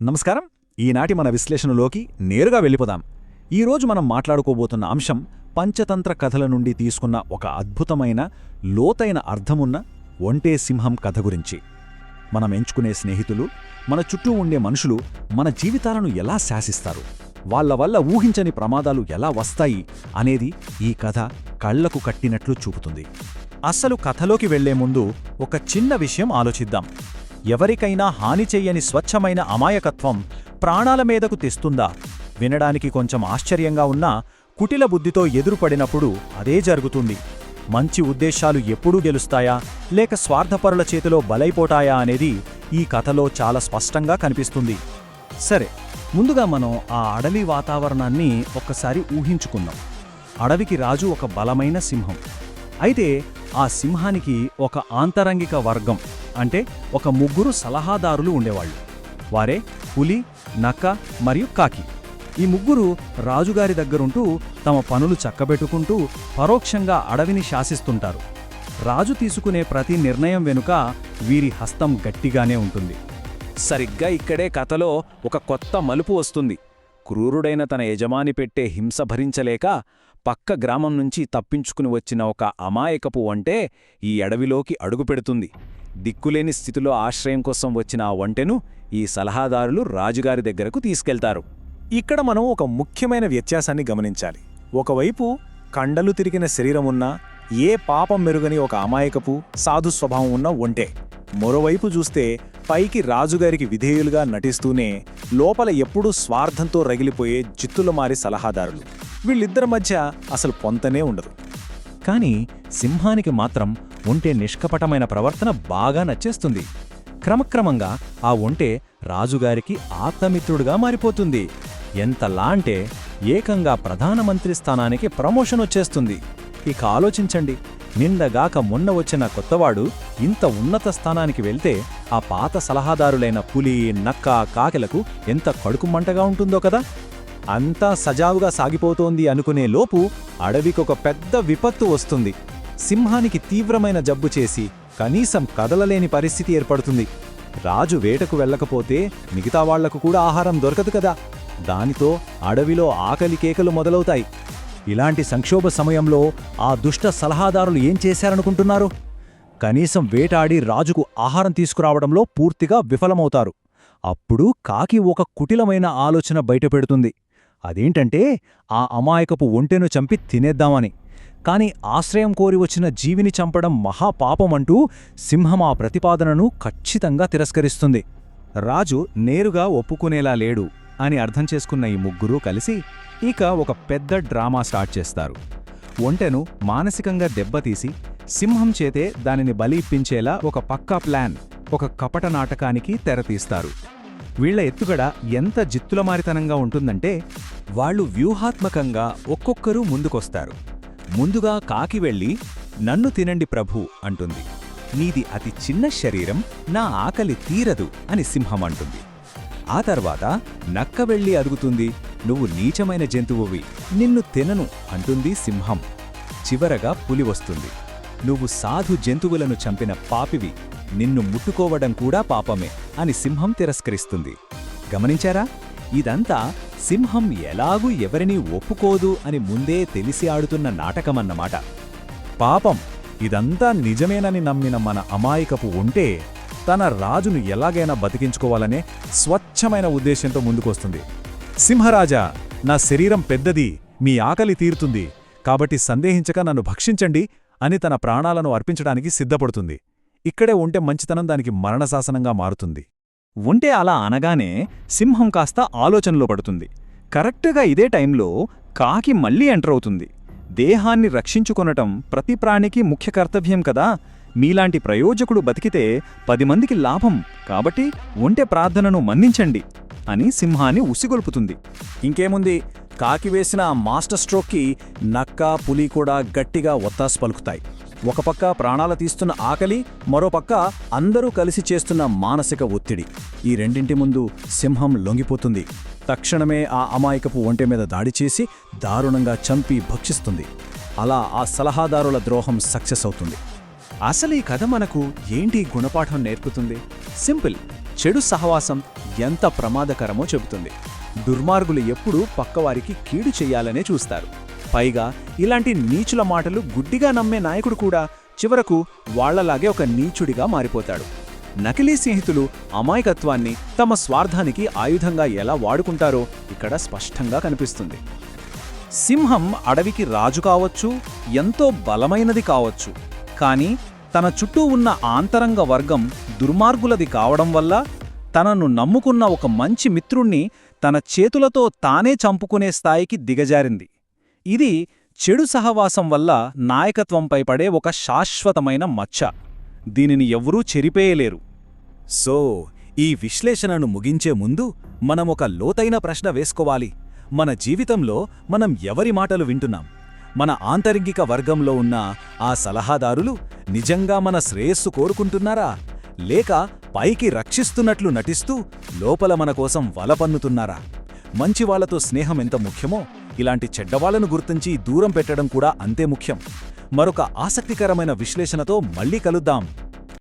నమస్కారం. ఈనాటి మన విశ్లేషణలోకి నేరుగా వెళ్ళిపోదాం. ఈరోజు మనం మాట్లాడుకోబోతున్న అంశం పంచతంత్ర కథల నుండి తీసుకున్న ఒక అద్భుతమైన లోతైన అర్థమున్న ఒంటే సింహం కథ గురించి. మనం ఎంచుకునే స్నేహితులు, మన చుట్టూ ఉండే మనుషులు మన జీవితాలను ఎలా శాసిస్తారు, వాళ్ళ వల్ల ఊహించని ప్రమాదాలు ఎలా వస్తాయి అనేది ఈ కథ కళ్లకు కట్టినట్లు చూపుతుంది. అస్సలు కథలోకి వెళ్లే ముందు ఒక చిన్న విషయం ఆలోచిద్దాం. ఎవరికైనా హాని చెయ్యని స్వచ్ఛమైన అమాయకత్వం ప్రాణాల మీదకు తెస్తుందా? వినడానికి కొంచెం ఆశ్చర్యంగా ఉన్నా కుటిల బుద్ధితో ఎదురుపడినప్పుడు అదే జరుగుతుంది. మంచి ఉద్దేశాలు ఎప్పుడూ గెలుస్తాయా లేక స్వార్థపరుల చేతిలో బలైపోతాయా అనేది ఈ కథలో చాలా స్పష్టంగా కనిపిస్తుంది. సరే, ముందుగా మనం ఆ అడవి వాతావరణాన్ని ఒక్కసారి ఊహించుకుందాం. అడవికి రాజు ఒక బలమైన సింహం. అయితే ఆ సింహానికి ఒక ఆంతరంగిక వర్గం, అంటే ఒక ముగ్గురు సలహాదారులు ఉండేవాళ్లు. వారే పులి, నక్క మరియు కాకి. ఈ ముగ్గురు రాజుగారి దగ్గరుంటూ తమ పనులు చక్కబెట్టుకుంటూ పరోక్షంగా అడవిని శాసిస్తుంటారు. రాజు తీసుకునే ప్రతి నిర్ణయం వెనుక వీరి హస్తం గట్టిగానే ఉంటుంది. సరిగ్గా ఇక్కడే కథలో ఒక కొత్త మలుపు వస్తుంది. క్రూరుడైన తన యజమాని పెట్టే హింస భరించలేక పక్క గ్రామం నుంచి తప్పించుకుని వచ్చిన ఒక అమాయకపు ఒంటె ఈ అడవిలోకి అడుగుపెడుతుంది. దిక్కులేని స్థితిలో ఆశ్రయం కోసం వచ్చిన ఆ ఒంటెను ఈ సలహాదారులు రాజుగారి దగ్గరకు తీసుకెళ్తారు. ఇక్కడ మనం ఒక ముఖ్యమైన వ్యత్యాసాన్ని గమనించాలి. ఒకవైపు కండలు తిరిగిన శరీరమున్న, ఏ పాపం మెరుగని ఒక అమాయకపు సాధు స్వభావం ఉన్న ఒంటె. మరోవైపు చూస్తే పైకి రాజుగారికి విధేయులుగా నటిస్తూనే లోపల ఎప్పుడూ స్వార్థంతో రగిలిపోయే జిత్తులమారి సలహాదారులు. వీళ్ళిద్దరి మధ్య అసలు పొంతనే ఉండదు. కాని సింహానికి మాత్రం ఒంటె నిష్కపటమైన ప్రవర్తన బాగా నచ్చేస్తుంది. క్రమక్రమంగా ఆ ఒంటె రాజుగారికి ఆప్తమిత్రుడుగా మారిపోతుంది. ఎంతలా అంటే ఏకంగా ప్రధానమంత్రి స్థానానికి ప్రమోషన్ వచ్చేస్తుంది. ఇక ఆలోచించండి, నిండగాక మొన్న వచ్చిన కొత్తవాడు ఇంత ఉన్నత స్థానానికి వెళ్తే ఆ పాత సలహాదారులైన పులి, నక్క, కాకిలకు ఎంత కడుకుమంటగా ఉంటుందో కదా. అంతా సజావుగా సాగిపోతోంది అనుకునే లోపు అడవికొక పెద్ద విపత్తు వస్తుంది. సింహానికి తీవ్రమైన జబ్బు చేసి కనీసం కదలలేని పరిస్థితి ఏర్పడుతుంది. రాజు వేటకు వెళ్ళకపోతే మిగతా వాళ్లకు కూడా ఆహారం దొరకదు కదా. దానితో అడవిలో ఆకలి కేకలు మొదలవుతాయి. ఇలాంటి సంక్షోభ సమయంలో ఆ దుష్ట సలహాదారులు ఏం చేశారనుకుంటున్నారు? కనీసం వేటాడి రాజుకు ఆహారం తీసుకురావడంలో పూర్తిగా విఫలమవుతారు. అప్పుడు కాకి ఒక కుటిలమైన ఆలోచన బయటపెడుతుంది. అదేంటంటే ఆ అమాయకపు ఒంటెను చంపి తినేద్దామని. కాని ఆశ్రయం కోరి వచ్చిన జీవిని చంపడం మహాపాపమంటూ సింహం ఆ ప్రతిపాదనను ఖచ్చితంగా తిరస్కరిస్తుంది. రాజు నేరుగా ఒప్పుకునేలా లేడు అని అర్థం చేసుకున్న ఈ ముగ్గురూ కలిసి ఇక ఒక పెద్ద డ్రామా స్టార్ట్ చేస్తారు. ఒంటెను మానసికంగా దెబ్బతీసి సింహం చేతే దానిని బలి ఇప్పించేలా ఒక పక్కా ప్లాన్, ఒక కపట నాటకానికి తెరతీస్తారు. వీళ్ల ఎత్తుగడ ఎంత జిత్తులమారితనంగా ఉంటుందంటే వాళ్లు వ్యూహాత్మకంగా ఒక్కొక్కరూ ముందుకొస్తారు. ముందుగా కాకి వెళ్ళి, "నన్ను తినండి ప్రభూ" అంటుంది. "నీది అతి చిన్న శరీరం, నా ఆకలి తీరదు" అని సింహం అంటుంది. ఆ తర్వాత నక్క వెళ్ళి అడుగుతుంది, "నువ్వు నీచమైన జంతువువి, నిన్ను తినను" అంటుంది సింహం. చివరగా పులి వస్తుంది, "నువ్వు సాధు జంతువులను చంపిన పాపివి, నిన్ను ముట్టుకోవడం కూడా పాపమే" అని సింహం తిరస్కరిస్తుంది. గమనించారా? ఇదంతా సింహం ఎలాగూ ఎవరినీ ఒప్పుకోదు అని ముందే తెలిసి ఆడుతున్న నాటకమన్నమాట. పాపం, ఇదంతా నిజమేనని నమ్మిన మన అమాయకపు ఒంటె తన రాజును ఎలాగైనా బతికించుకోవాలనే స్వచ్ఛమైన ఉద్దేశంతో ముందుకొస్తుంది. "సింహరాజా, నా శరీరం పెద్దది, మీ ఆకలి తీరుతుంది, కాబట్టి సందేహించక నన్ను భక్షించండి" అని తన ప్రాణాలను అర్పించడానికి సిద్ధపడుతుంది. ఇక్కడే ఒంటె మంచితనం దానికి మరణశాసనంగా మారుతుంది. ఒంటె అలా అనగానే సింహం కాస్త ఆలోచనలో పడుతుంది. కరెక్ట్గా ఇదే టైంలో కాకి మళ్లీ ఎంటర్ అవుతుంది. దేహాన్ని రక్షించుకొనటం ప్రతి ప్రాణికి ముఖ్య కర్తవ్యం కదా. మీలాంటి ప్రయోజకుడు బతికితే 10 మందికి లాభం, కాబట్టి ఒంటె ప్రార్థనను మన్నించండి అని సింహాన్ని ఉసిగొల్పుతుంది. ఇంకేముంది, కాకి వేసిన ఆ మాస్టర్ స్ట్రోక్కి నక్క, పులి కూడా గట్టిగా ఒత్తాసు పలుకుతాయి. ఒక పక్క ప్రాణాలు తీస్తున్న ఆకలి, మరోపక్క అందరూ కలిసి చేస్తున్న మానసిక ఒత్తిడి. ఈ రెండింటి ముందు సింహం లొంగిపోతుంది. తక్షణమే ఆ అమాయకపు ఒంటె మీద దాడి చేసి దారుణంగా చంపి భక్షిస్తుంది. అలా ఆ సలహాదారుల ద్రోహం సక్సెస్ అవుతుంది. అసలు ఈ కథ మనకు ఏంటి గుణపాఠం నేర్పుతుంది? సింపుల్, చెడు సహవాసం ఎంత ప్రమాదకరమో చెబుతుంది. దుర్మార్గులు ఎప్పుడూ పక్కవారికి కీడు చెయ్యాలనే చూస్తారు. పైగా ఇలాంటి నీచుల మాటలు గుడ్డిగా నమ్మే నాయకుడు కూడా చివరకు వాళ్లలాగే ఒక నీచుడిగా మారిపోతాడు. నకిలీ స్నేహితులు అమాయకత్వాన్ని తమ స్వార్థానికి ఆయుధంగా ఎలా వాడుకుంటారో ఇక్కడ స్పష్టంగా కనిపిస్తుంది. సింహం అడవికి రాజు కావచ్చు, ఎంతో బలమైనది కావచ్చు, కానీ తన చుట్టూ ఉన్న ఆంతరంగ వర్గం దుర్మార్గులది కావడం వల్ల తనను నమ్ముకున్న ఒక మంచి మిత్రుణ్ణి తన చేతులతో తానే చంపుకునే స్థాయికి దిగజారింది. ఇది చెడు సహవాసం వల్ల నాయకత్వంపై పడే ఒక శాశ్వతమైన మచ్చ. దీనిని ఎవ్వరూ చెరిపేయలేరు. సో, ఈ విశ్లేషణను ముగించే ముందు మనమొక లోతైన ప్రశ్న వేసుకోవాలి. మన జీవితంలో మనం ఎవరి మాటలు వింటున్నాం? మన ఆంతరింగిక వర్గంలో ఉన్న ఆ సలహాదారులు నిజంగా మన శ్రేయస్సు కోరుకుంటున్నారా? లేక పైకి రక్షిస్తున్నట్లు నటిస్తూ లోపల మన కోసం వలపన్నుతున్నారా? మంచివాళ్లతో స్నేహం ఎంత ముఖ్యమో, ఇలాంటి చెడ్డవాళ్లను గుర్తించి దూరం పెట్టడం కూడా అంతే ముఖ్యం. మరొక ఆసక్తికరమైన విశ్లేషణతో మళ్ళీ కలుద్దాం.